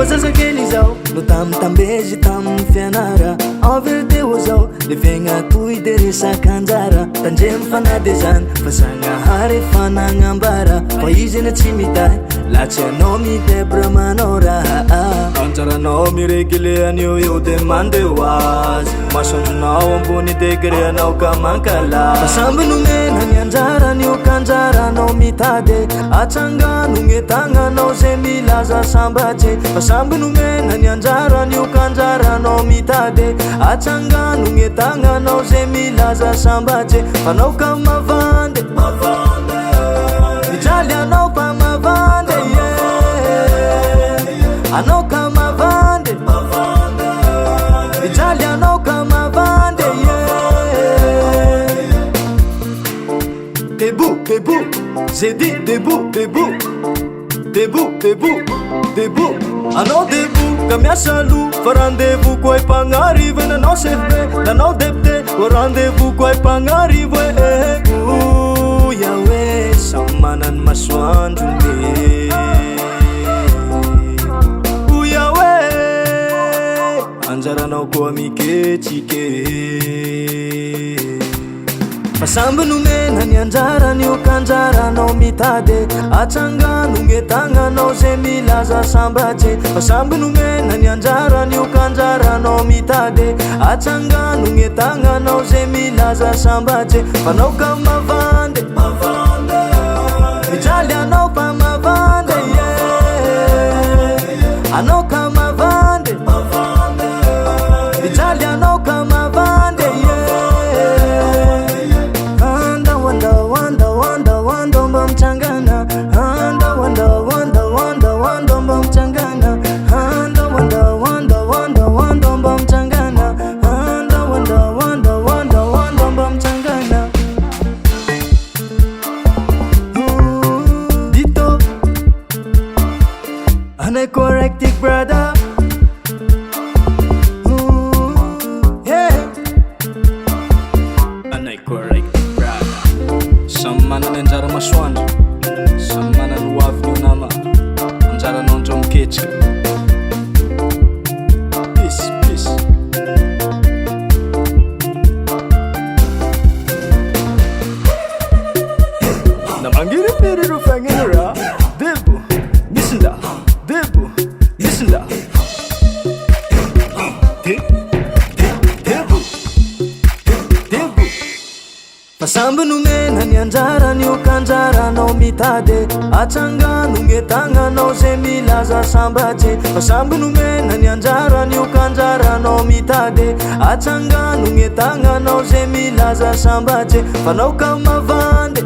zazakely zao no tamtambezy tamy fianara en vérité o zao le fiaigna toy de resaky anjara tandremy fanady zany fa zagnahary fanagnambara fa izy eny tsy miday latsy anao midebra manao raha anjaranao miregile anio io de mandeho azy masoandronao ambony degre anao ka mankala fa samby nomena ny anjaranio kanjaranao mitady atsangano gne tagnanao zay milaza sambatsy fa samby nomena ny anjaranio kanjaranao mitady atsangano gne tagnanao zay milaza sambatsy fanao ka mavandy mijaly anao pa mavandy anao ka mavandy mijaly anao ka mavandy debout debout j'ai dit debout debout debout debout debout anao debout ka miasa lo fa rendez-vous koa impagnarivo nanao CFB nanao député ko rendez-vous koa impagnarivo yawe samy manany masoandrony yawe anjaranao koa miketrike fa samby nomena ny anjaranio kanjaranao mitady atsangano gne tagnanao zay milaza sambatsy fa samby nomena ny anjaranio kanjaranao mitady atsangano gne tagnanao zay milaza sambatsy fanao ka mavandy mijaly anao pa mavandy anao ka mavandy mijaly anao ka mavandy correctic brother yeah anay correctic brother samy manana anjara masoandro samy manana hoavy io nama anjaranao andro miketrika peace peace na mangiry miriro fagnera debo misinda debo misinda debo fa samby nomena ny anjaranio kanjaranao mitady atsangano gne tagnanao zay milaza sambatsy fa samby nomena ny anjaranio kanjaranao mitady atsangano gne tagnanao zay milaza sambatsy fanao ka mavandy